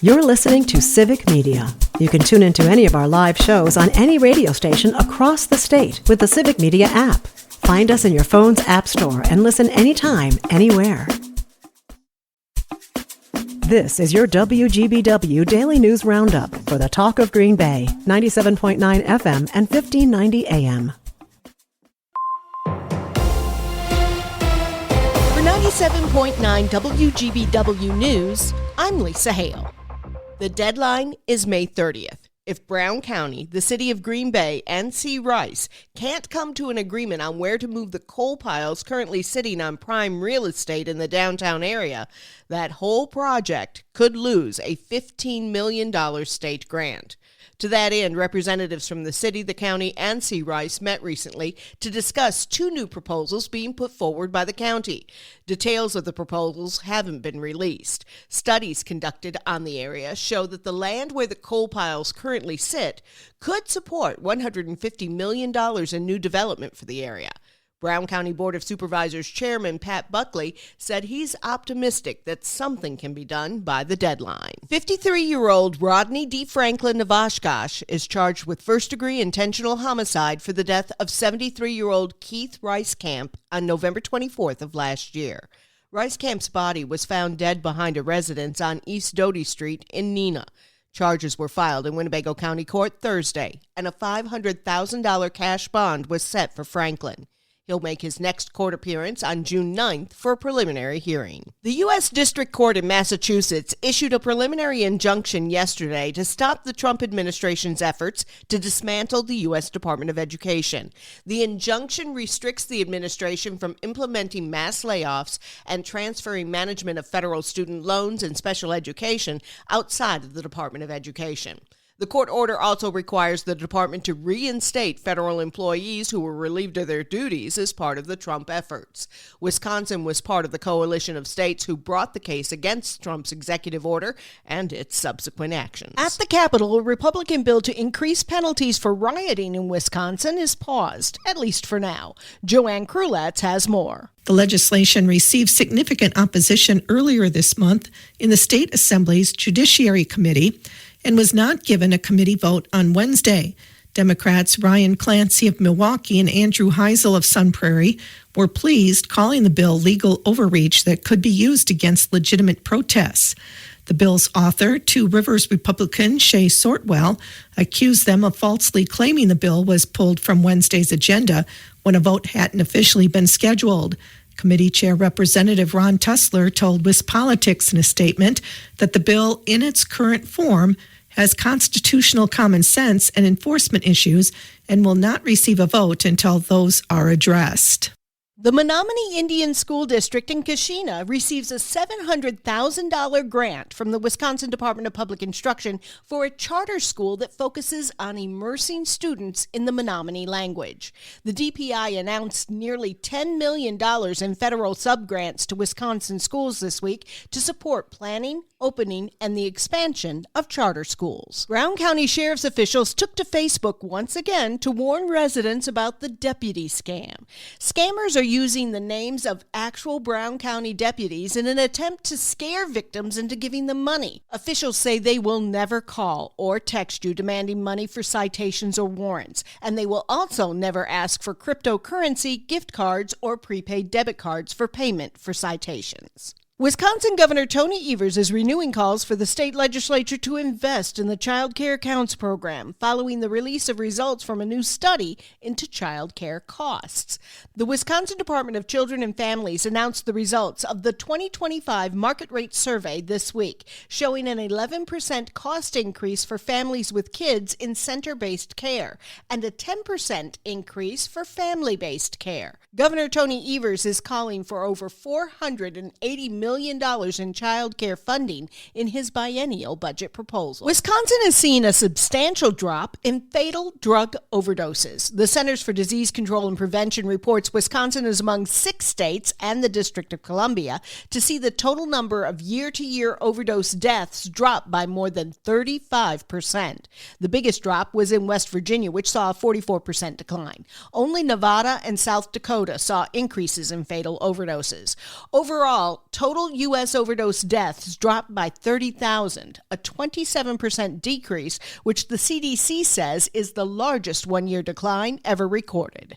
You're listening to Civic Media. You can tune into any of our live shows on any radio station across the state with the Civic Media app. Find us in your phone's app store and listen anytime, anywhere. This is your WGBW Daily News Roundup for the Talk of Green Bay, 97.9 FM and 1590 AM. For 97.9 WGBW News, I'm Lisa Hale. The deadline is May 30th. If Brown County, the city of Green Bay, and C. Rice can't come to an agreement on where to move the coal piles currently sitting on prime real estate in the downtown area, that whole project could lose a $15 million state grant. To that end, representatives from the city, the county, and C. Rice met recently to discuss two new proposals being put forward by the county. Details of the proposals haven't been released. Studies conducted on the area show that the land where the coal piles currently sit could support $150 million in new development for the area. Brown County Board of Supervisors Chairman Pat Buckley said he's optimistic that something can be done by the deadline. 53-year-old Rodney D. Franklin of Oshkosh is charged with first-degree intentional homicide for the death of 73-year-old Keith Rice Camp on November 24th of last year. Rice Camp's body was found dead behind a residence on East Doty Street in Neenah. Charges were filed in Winnebago County Court Thursday, and a $500,000 cash bond was set for Franklin. He'll make his next court appearance on June 9th for a preliminary hearing. The U.S. District Court in Massachusetts issued a preliminary injunction yesterday to stop the Trump administration's efforts to dismantle the U.S. Department of Education. The injunction restricts the administration from implementing mass layoffs and transferring management of federal student loans and special education outside of the Department of Education. The court order also requires the department to reinstate federal employees who were relieved of their duties as part of the Trump efforts. Wisconsin was part of the coalition of states who brought the case against Trump's executive order and its subsequent actions. At the Capitol, a Republican bill to increase penalties for rioting in Wisconsin is paused, at least for now. Joanne Krulatz has more. The legislation received significant opposition earlier this month in the State Assembly's Judiciary Committee and was not given a committee vote on Wednesday. Democrats Ryan Clancy of Milwaukee and Andrew Heisel of Sun Prairie were pleased, calling the bill legal overreach that could be used against legitimate protests. The bill's author, Two Rivers Republican Shay Sortwell, accused them of falsely claiming the bill was pulled from Wednesday's agenda when a vote hadn't officially been scheduled. Committee Chair Representative Ron Tussler told WisPolitics in a statement that the bill in its current form has constitutional common sense and enforcement issues and will not receive a vote until those are addressed. The Menominee Indian School District in Keshena receives a $700,000 grant from the Wisconsin Department of Public Instruction for a charter school that focuses on immersing students in the Menominee language. The DPI announced nearly $10 million in federal subgrants to Wisconsin schools this week to support planning, opening, and the expansion of charter schools. Brown County Sheriff's officials took to Facebook once again to warn residents about the deputy scam. Scammers are using the names of actual Brown County deputies in an attempt to scare victims into giving them money. Officials say they will never call or text you demanding money for citations or warrants, and they will also never ask for cryptocurrency, gift cards, or prepaid debit cards for payment for citations. Wisconsin Governor Tony Evers is renewing calls for the state legislature to invest in the Child Care Counts program following the release of results from a new study into child care costs. The Wisconsin Department of Children and Families announced the results of the 2025 market rate survey this week, showing an 11% cost increase for families with kids in center-based care and a 10% increase for family-based care. Governor Tony Evers is calling for over $480 million in child care funding in his biennial budget proposal. Wisconsin has seen a substantial drop in fatal drug overdoses. The Centers for Disease Control and Prevention reports Wisconsin is among 6 states and the District of Columbia to see the total number of year-to-year overdose deaths drop by more than 35%. The biggest drop was in West Virginia, which saw a 44% decline. Only Nevada and South Dakota saw increases in fatal overdoses. Overall, total total U.S. overdose deaths dropped by 30,000, a 27% decrease, which the CDC says is the largest one-year decline ever recorded.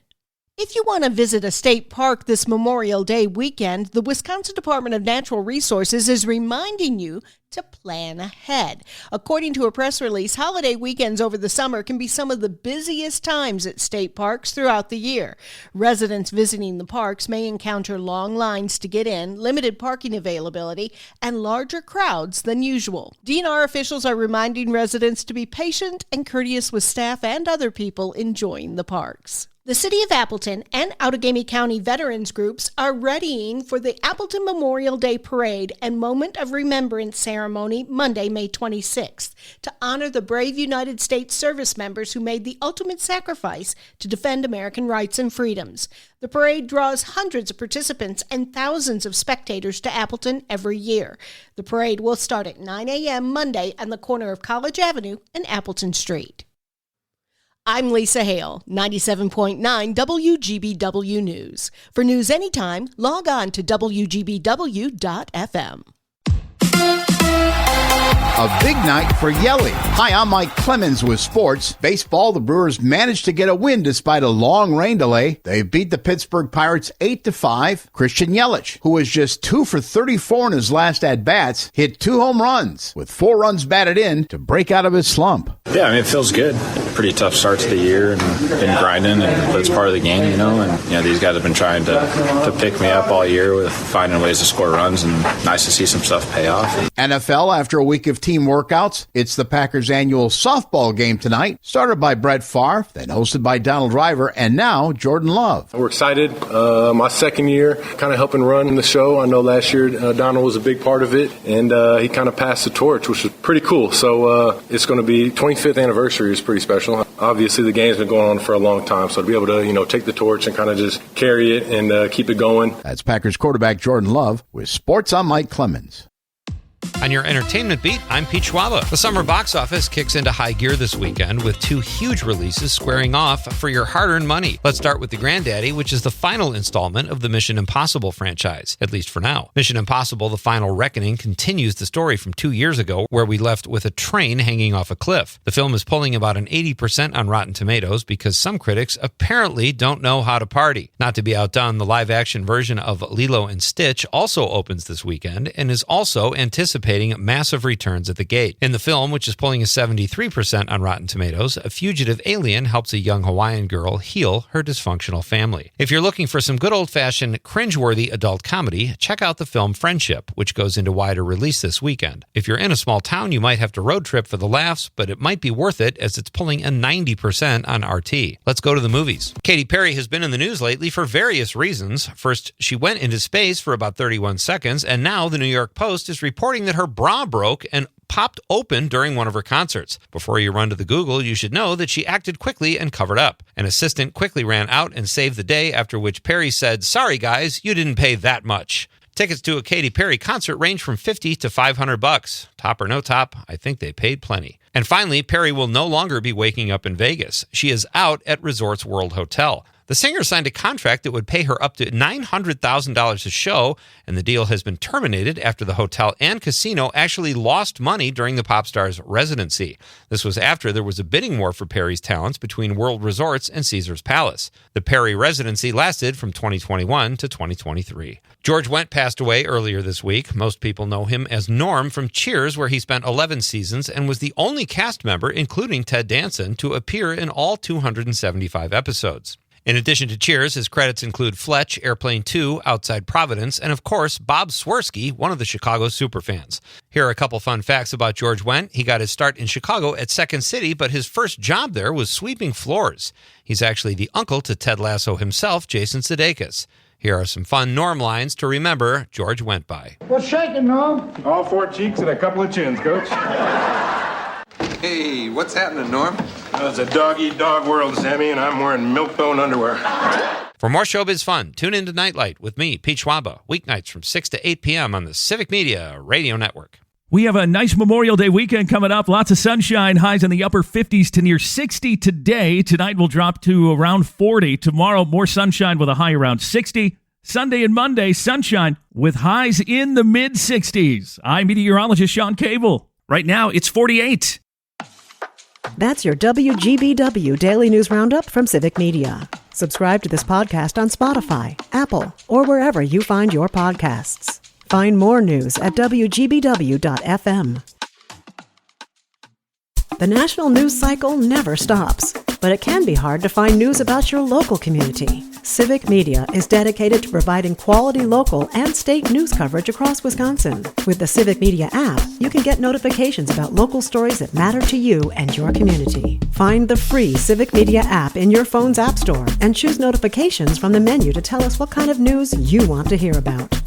If you want to visit a state park this Memorial Day weekend, the Wisconsin Department of Natural Resources is reminding you to plan ahead. According to a press release, holiday weekends over the summer can be some of the busiest times at state parks throughout the year. Residents visiting the parks may encounter long lines to get in, limited parking availability, and larger crowds than usual. DNR officials are reminding residents to be patient and courteous with staff and other people enjoying the parks. The City of Appleton and Outagamie County veterans groups are readying for the Appleton Memorial Day Parade and Moment of Remembrance ceremony Monday, May 26th, to honor the brave United States service members who made the ultimate sacrifice to defend American rights and freedoms. The parade draws hundreds of participants and thousands of spectators to Appleton every year. The parade will start at 9 a.m. Monday on the corner of College Avenue and Appleton Street. I'm Lisa Hale, 97.9 WGBW News. For news anytime, log on to WGBW.FM. A big night for Yelly. Hi, I'm Mike Clemens with sports. Baseball, the Brewers managed to get a win despite a long rain delay. They beat the Pittsburgh Pirates 8-5. Christian Yelich, who was just 2 for 34 in his last at-bats, hit 2 home runs with 4 runs batted in to break out of his slump. Yeah, I mean, it feels good. Pretty tough start to the year and been grinding, but it's part of the game, you know. And these guys have been trying to pick me up all year with finding ways to score runs, and nice to see some stuff pay off. NFL, after a week of team workouts, it's the Packers' annual softball game tonight, started by Brett Favre, then hosted by Donald Driver, and now Jordan Love. We're excited. My second year, kind of helping run the show. I know last year Donald was a big part of it, and he kind of passed the torch, which was pretty cool. So it's going to be 25th anniversary is pretty special. Obviously, the game's been going on for a long time, so to be able to take the torch and kind of just carry it and keep it going. That's Packers quarterback Jordan Love with sports. I'm Mike Clemens. On your entertainment beat, I'm Pete Schwaba. The summer box office kicks into high gear this weekend with 2 huge releases squaring off for your hard-earned money. Let's start with The Granddaddy, which is the final installment of the Mission Impossible franchise, at least for now. Mission Impossible: The Final Reckoning continues the story from 2 years ago, where we left with a train hanging off a cliff. The film is pulling about an 80% on Rotten Tomatoes because some critics apparently don't know how to party. Not to be outdone, the live-action version of Lilo and Stitch also opens this weekend and is also anticipating massive returns at the gate. In the film, which is pulling a 73% on Rotten Tomatoes, a fugitive alien helps a young Hawaiian girl heal her dysfunctional family. If you're looking for some good old-fashioned, cringeworthy adult comedy, check out the film Friendship, which goes into wider release this weekend. If you're in a small town, you might have to road trip for the laughs, but it might be worth it as it's pulling a 90% on RT. Let's go to the movies. Katy Perry has been in the news lately for various reasons. First, she went into space for about 31 seconds, and now the New York Post is reporting that her bra broke and popped open during one of her concerts. Before you run to the Google, you should know that she acted quickly and covered up. An assistant quickly ran out and saved the day, after which Perry said, "Sorry guys, you didn't pay that much." Tickets to a Katy Perry concert range from $50 to $500. Top or no top, I think they paid plenty. And finally, Perry will no longer be waking up in Vegas. She is out at Resorts World Hotel. The singer signed a contract that would pay her up to $900,000 a show, and the deal has been terminated after the hotel and casino actually lost money during the pop star's residency. This was after there was a bidding war for Perry's talents between World Resorts and Caesars Palace. The Perry residency lasted from 2021 to 2023. George Wendt passed away earlier this week. Most people know him as Norm from Cheers, where he spent 11 seasons and was the only cast member, including Ted Danson, to appear in all 275 episodes. In addition to Cheers, his credits include Fletch, Airplane 2, Outside Providence, and of course, Bob Swirsky, one of the Chicago superfans. Here are a couple fun facts about George Wendt. He got his start in Chicago at Second City, but his first job there was sweeping floors. He's actually the uncle to Ted Lasso himself, Jason Sudeikis. Here are some fun Norm lines to remember George Wendt by. What's shaking, Norm? All 4 cheeks and a couple of chins, Coach. Hey, what's happening, Norm? It's a dog-eat-dog world, Sammy, and I'm wearing milk-bone underwear. For more showbiz fun, tune into Nightlight with me, Pete Schwaba, weeknights from 6 to 8 p.m. on the Civic Media Radio Network. We have a nice Memorial Day weekend coming up. Lots of sunshine, highs in the upper 50s to near 60 today. Tonight will drop to around 40. Tomorrow, more sunshine with a high around 60. Sunday and Monday, sunshine with highs in the mid-60s. I'm meteorologist Sean Cable. Right now, it's 48. That's your WGBW Daily News Roundup from Civic Media. Subscribe to this podcast on Spotify, Apple, or wherever you find your podcasts. Find more news at WGBW.FM. The national news cycle never stops, but it can be hard to find news about your local community. Civic Media is dedicated to providing quality local and state news coverage across Wisconsin. With the Civic Media app, you can get notifications about local stories that matter to you and your community. Find the free Civic Media app in your phone's app store and choose notifications from the menu to tell us what kind of news you want to hear about.